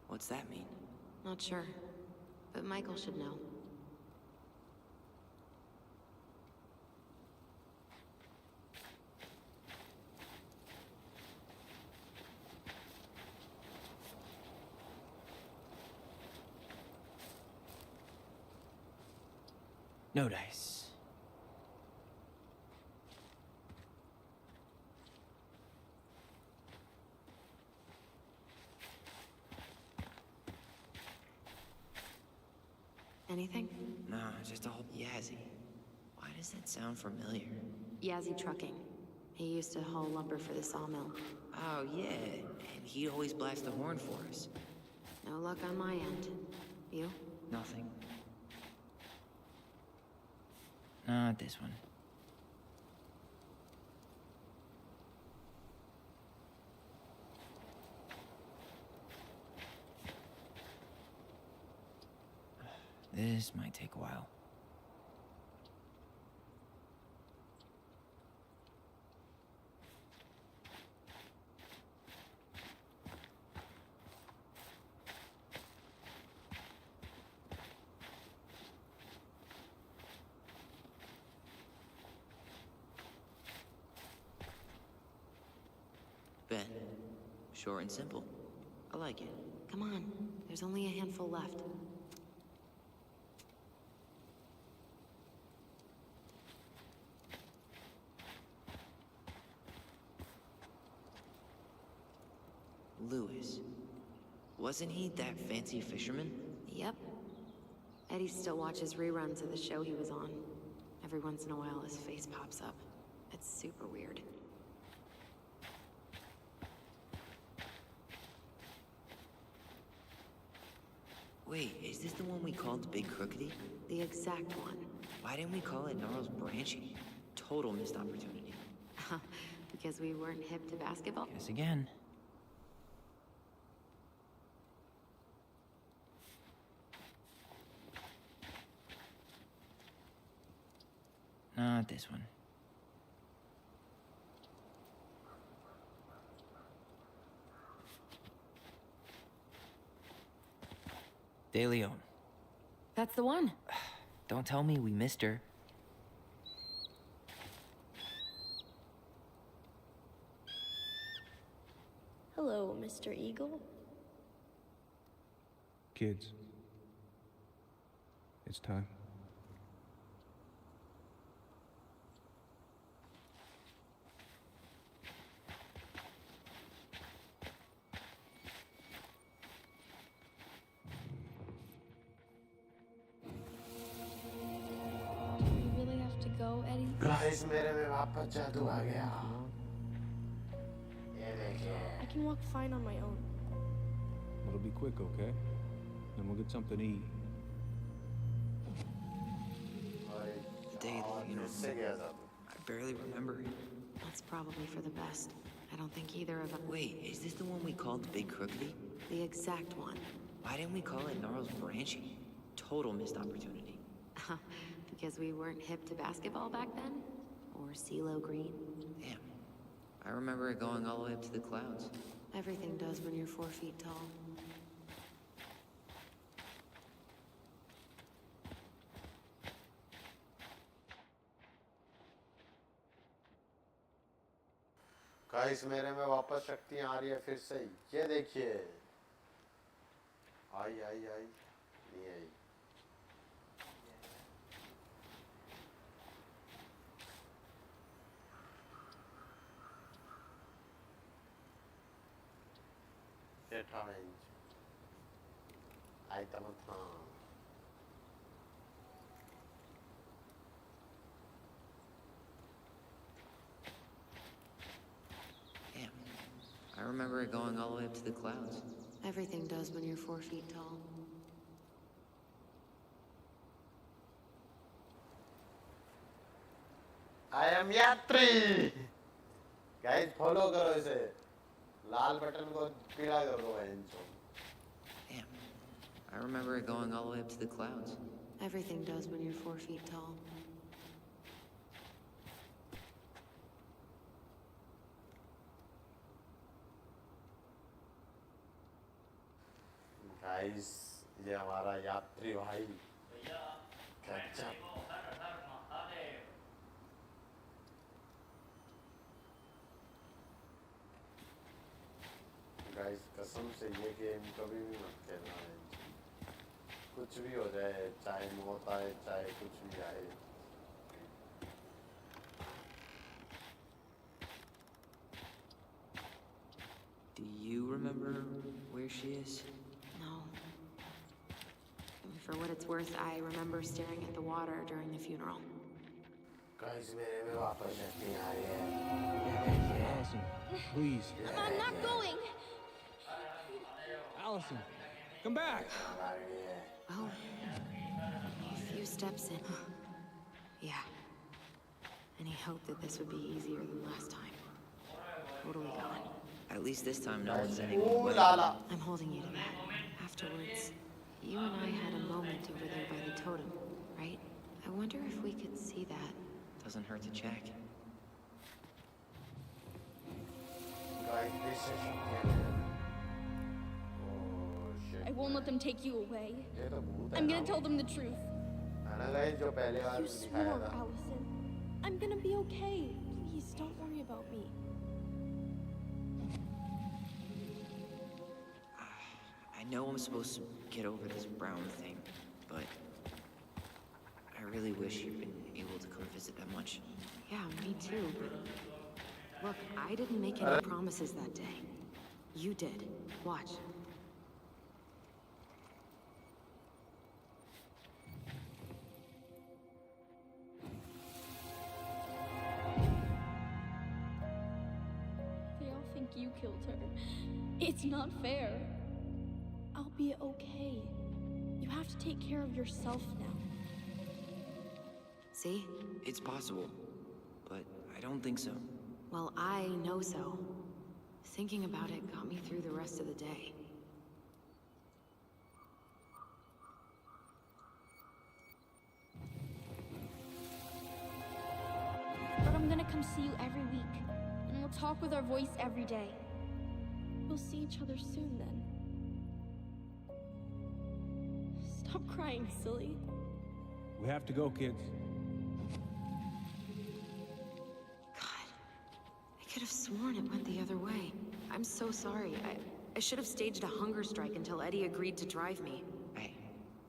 What's that mean? Not sure, but Michael should know. No dice. Anything? Nah, just all Yazzie. Why does that sound familiar? Yazzie Trucking. He used to haul lumber for the sawmill. Oh, yeah, and he'd always blast the horn for us. No luck on my end. You? Nothing. Not this one. This might take a while. Ben. Short and simple. I like it. Come on, there's only a handful left. Lewis. Wasn't he that fancy fisherman? Yep. Eddie still watches reruns of the show he was on. Every once in a while, his face pops up. It's super weird. Wait, is this the one we called Big Crookedy? The exact one. Why didn't we call it Gnarls Branchy? Total missed opportunity. Because we weren't hip to basketball? Guess again. Not this one. De Leon. That's the one. Don't tell me we missed her. Hello, Mr. Eagle. Kids. It's time. Do we really have to go, Eddie? Guys मेरे में वापस जादू आ गया ये देखिए I can walk fine on my own. It'll be quick, okay? Then we'll get something to eat. De Leon. इससे गया जादू I barely remember it. That's probably for the best. I don't think either of us. Wait, is this the one we called Big Crookedy? The exact one. Why didn't we call it Gnarls Branchy? Total missed opportunity. Because we weren't hip to basketball back then? Or CeeLo Green? Damn. I remember it going all the way up to the clouds. Everything does when you're 4 feet tall. Guys मेरे में वापस शक्तियां आ रही है फिर से ये देखिए आई आई आई नहीं आई आई तम था Damn. I remember it going all the way up to the clouds. Everything does when you're 4 feet tall. I am यात्री गाइस फॉलो करो इसे लाल बटन को पीला कर दो इनको Damn. I remember it going all the way up to the clouds. Everything does when you're 4 feet tall. Guys ये हमारा यात्री भाई गजब गाइस कसम से ये गेम कभी भी मत खेलना है कुछ भी हो जाए चाहे मौत आए चाहे कुछ भी आए Do you remember where she is? No. For what it's worth, I remember staring at the water during the funeral. Guys मेरे में वापस शक्ति आ रही है Allison, please. I'm not going! Allison, come back! Oh. A few steps in. Yeah. Any hope that this would be easier than last time? Totally gone. At least this time no one's anyone Ooh but la la I'm holding you to that. Afterwards, you and I had a moment over there by the totem, right? I wonder if we could see that. Doesn't hurt to check. Guys फिर से शक्ति आ रही है oh shit I won't let them take you away. ये तो भूत है I'm ना gonna tell them the truth. है ना गाइस जो पहले बार You दिखाया swore, था Alyson. I'm gonna be okay. Please don't worry about me. know I'm supposed to get over this Brown thing, but I really wish you'd been able to come visit that much. Yeah, me too, but... Look, I didn't make any promises that day. You did. Watch. They all think you killed her. It's not fair. I'll be okay. You have to take care of yourself now. See? It's possible, but I don't think so. Well, I know so. Thinking about it got me through the rest of the day. But I'm gonna come see you every week, and we'll talk with our voice every day. We'll see each other soon then. Stop crying, silly. We have to go, kids. God, I could have sworn it went the other way. I'm so sorry. I should have staged a hunger strike until Eddie agreed to drive me. Hey,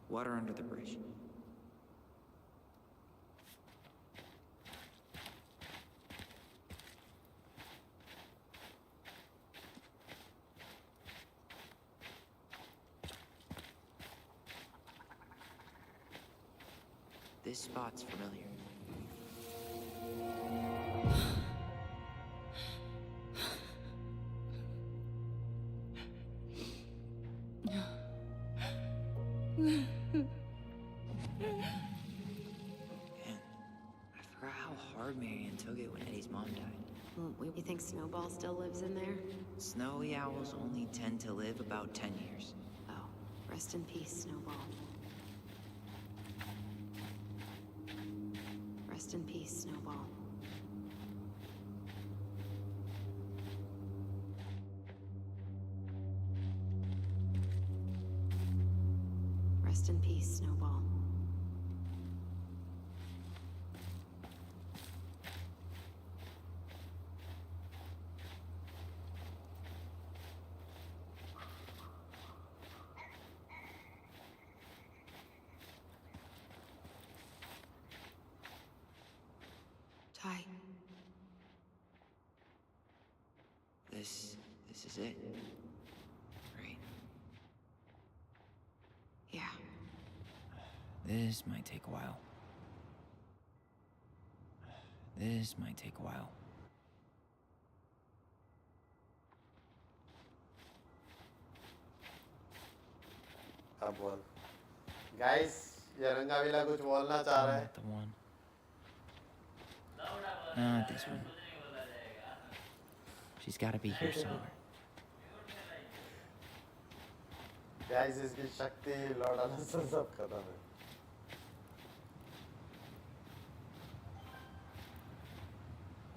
water under the bridge. This spot's familiar. Man, I forgot how hard Marion took it when Eddie's mom died. You think Snowball still lives in there? Snowy owls only tend to live about 10 years. Oh, rest in peace, Snowball. Rest in peace, Snowball. Rest in peace, Snowball. Ty. This is it. Right? Yeah. This might take a while. This might take a while. अब बोल guys ये रंगाविला कुछ बोलना चाह रहा है Not the one. Not this one. She's got to be here somewhere. Guys इसकी शक्ति लौटाना सब खत्म है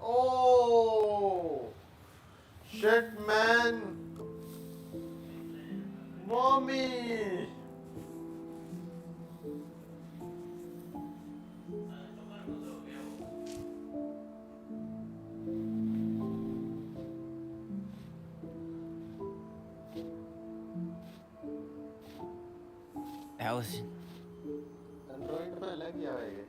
Oh shit man Mommy Alyson. Android में लग गया है ये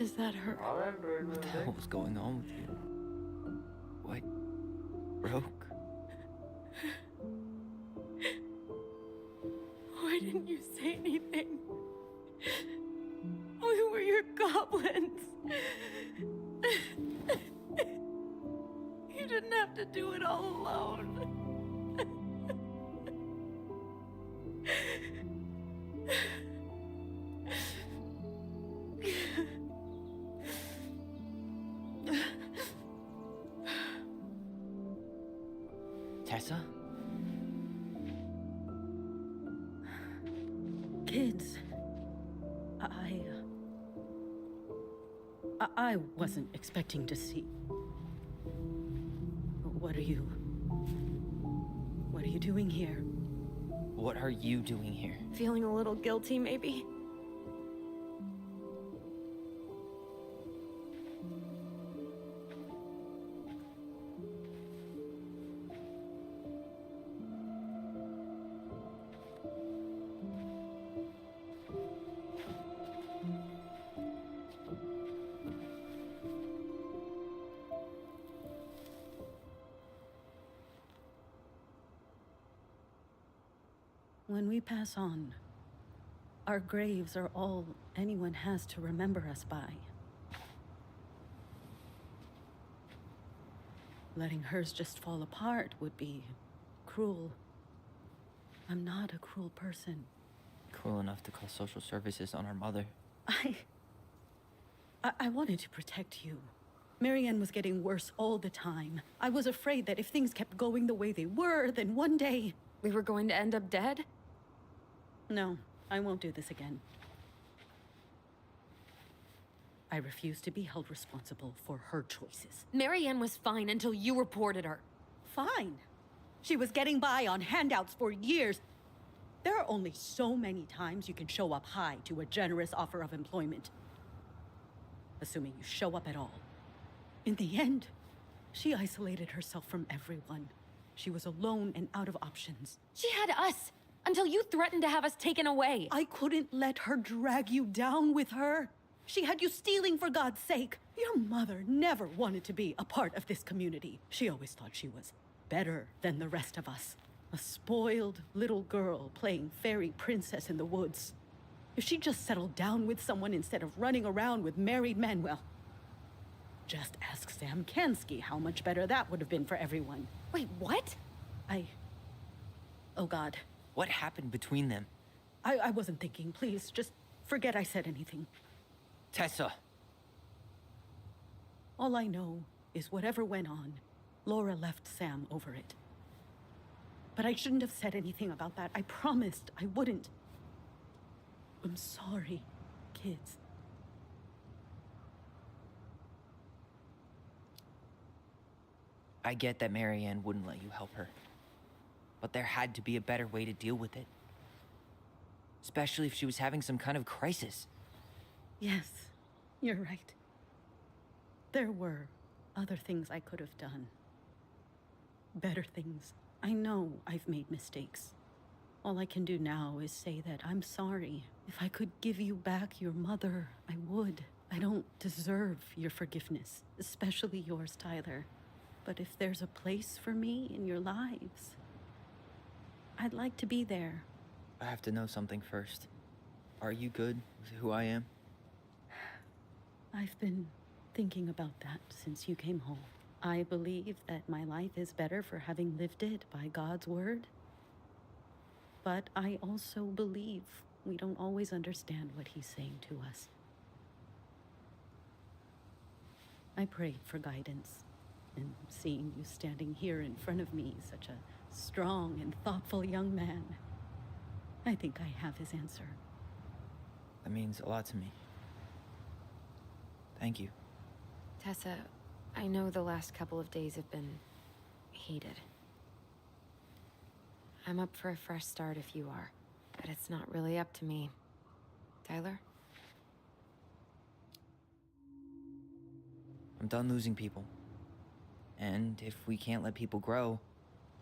Is that her? अब Android में What the hell was going on with you? What broke? Why didn't you say anything? We were your goblins. You didn't have to do it all alone. Tessa? Kids, I wasn't expecting to see. What are you doing here? What are you doing here? Feeling a little guilty, maybe? When we pass on, our graves are all anyone has to remember us by. Letting hers just fall apart would be cruel. I'm not a cruel person. Cruel enough to call social services on our mother. I wanted to protect you. Marianne was getting worse all the time. I was afraid that if things kept going the way they were, then one day... We were going to end up dead? No, I won't do this again. I refuse to be held responsible for her choices. Marianne was fine until you reported her. Fine. She was getting by on handouts for years. There are only so many times you can show up high to a generous offer of employment. Assuming you show up at all. In the end, she isolated herself from everyone. She was alone and out of options. She had us until you threatened to have us taken away. I couldn't let her drag you down with her. She had you stealing for God's sake. Your mother never wanted to be a part of this community. She always thought she was better than the rest of us. A spoiled little girl playing fairy princess in the woods. If she just settled down with someone instead of running around with married men, well, just ask Sam Kansky how much better that would have been for everyone. Wait, what? Oh God. What happened between them? I wasn't thinking. Please, just forget I said anything. Tessa! All I know is whatever went on, Laura left Sam over it. But I shouldn't have said anything about that. I promised I wouldn't. I'm sorry, kids. I get that Marianne wouldn't let you help her. But there had to be a better way to deal with it. Especially if she was having some kind of crisis. Yes, you're right. There were other things I could have done. Better things. I know I've made mistakes. All I can do now is say that I'm sorry. If I could give you back your mother, I would. I don't deserve your forgiveness, especially yours, Tyler. But if there's a place for me in your lives, I'd like to be there. I have to know something first. Are you good with who I am? I've been thinking about that since you came home. I believe that my life is better for having lived it by God's word. But I also believe we don't always understand what he's saying to us. I prayed for guidance, and seeing you standing here in front of me, such a strong and thoughtful young man, I think I have his answer. That means a lot to me. Thank you. Tessa, I know the last couple of days have been heated. I'm up for a fresh start if you are, but it's not really up to me. Tyler? I'm done losing people. And if we can't let people grow,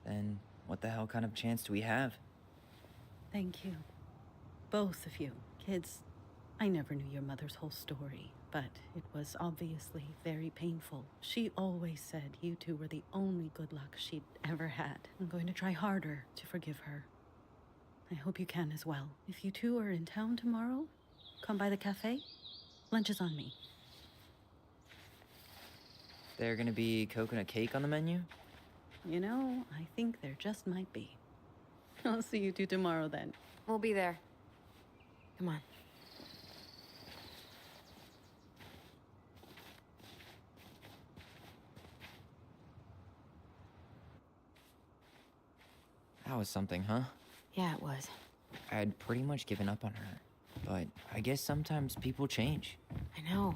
then what the hell kind of chance do we have? Thank you. Both of you. Kids, I never knew your mother's whole story, but it was obviously very painful. She always said you two were the only good luck she'd ever had. I'm going to try harder to forgive her. I hope you can as well. If you two are in town tomorrow, come by the cafe. Lunch is on me. There gonna be coconut cake on the menu? You know, I think there just might be. I'll see you two tomorrow then. We'll be there. Come on. That was something, huh? Yeah, it was. I had pretty much given up on her. But I guess sometimes people change. I know.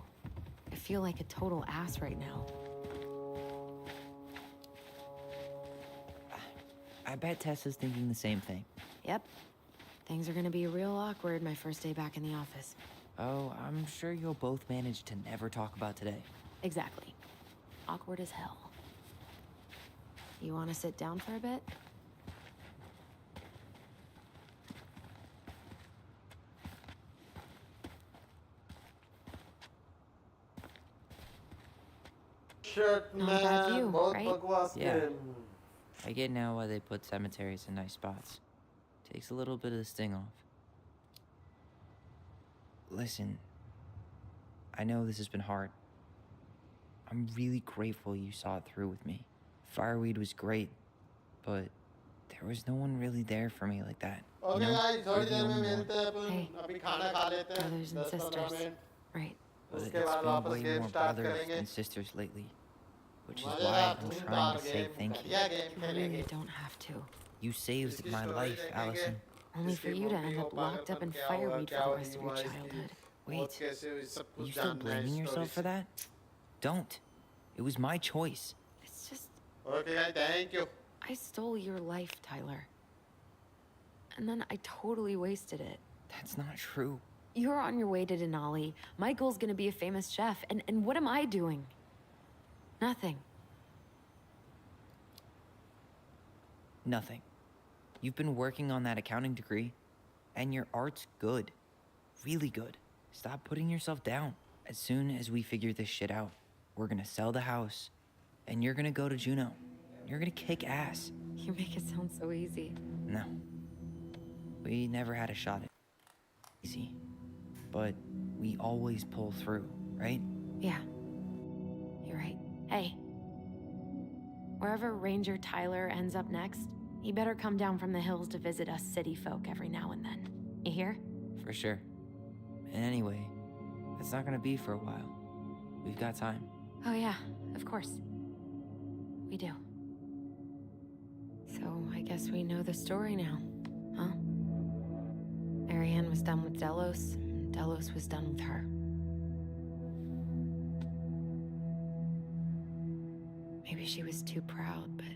I feel like a total ass right now. I bet Tessa's thinking the same thing. Yep. Things are gonna be real awkward my first day back in the office. Oh, I'm sure you'll both manage to never talk about today. Exactly. Awkward as hell. You wanna sit down for a bit? Shirt Not a bad man, view, बहुत right? बकवास Yeah. game. I get now why they put cemeteries in nice spots. Takes a little bit of the sting off. Listen, I know this has been hard. I'm really grateful you saw it through with me. Fireweed was great, but there was no one really there for me like that. Okay You know? guys, You're थोड़ी the देर में only one. मिलते हैं अपन Hey, अभी खाना खा लेते हैं brothers and 10-15 sisters. Minute Right. But उसके it's बाद been वापस way game more start brothers करेंगे than sisters lately. Which is मजेदार why I'm धूमधार trying to say game thank you. बढ़िया गेम You खेलेंगे really don't have to. You saved इसकी my story life, देखेंगे Allison. Only for इसकी you to mummy end up को locked up पागलपन in क्या हुआ fireweed क्या for the हुई rest of हुआ your इसकी childhood. मौत Wait, कैसे हुई सब are कुछ you still जानना है blaming स्टोरी yourself for से that? Don't. It was my choice. It's just, okay guys thank you I stole your life, Tyler. And then I totally wasted it. That's not true. You're on your way to Denali. Michael's gonna be a famous chef. And what am I doing? Nothing. Nothing. You've been working on that accounting degree, and your art's good. Really good. Stop putting yourself down. As soon as we figure this shit out, we're gonna sell the house, and you're gonna go to Juneau. You're gonna kick ass. You make it sound so easy. No. We never had a shot at it. Easy. But we always pull through, right? Yeah. You're right. Hey. Wherever Ranger Tyler ends up next, he better come down from the hills to visit us city folk every now and then. You hear? For sure. And anyway, it's not gonna be for a while. We've got time. Oh yeah, of course. We do. So I guess we know the story now, huh? Marianne was done with Delos, and Delos was done with her. Maybe she was too proud, but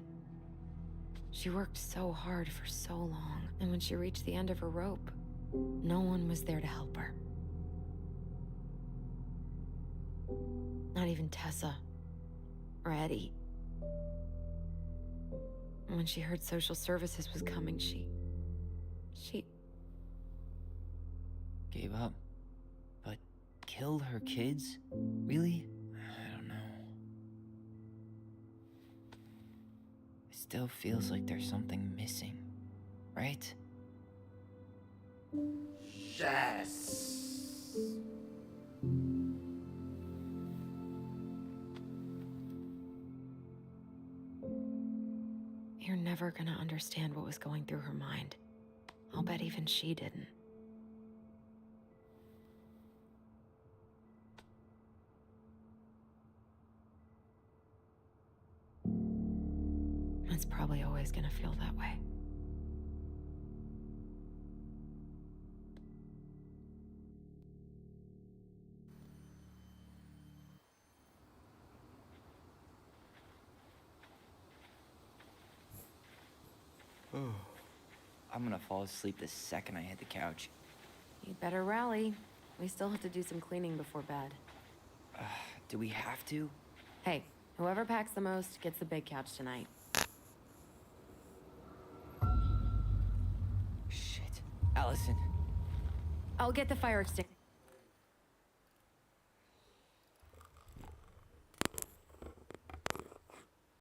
she worked so hard for so long, and when she reached the end of her rope, no one was there to help her. Not even Tessa or Eddie. And when she heard social services was coming, she Gave up. But killed her kids? Really? I don't know. It still feels like there's something missing, right? Yes. You're never gonna understand what was going through her mind. I'll bet even she didn't. It's probably always gonna feel that way. I'm gonna fall asleep the second I hit the couch. You'd better rally. We still have to do some cleaning before bed. Do we have to? Hey, whoever packs the most gets the big couch tonight. Shit. Allison. I'll get the fire extinguisher.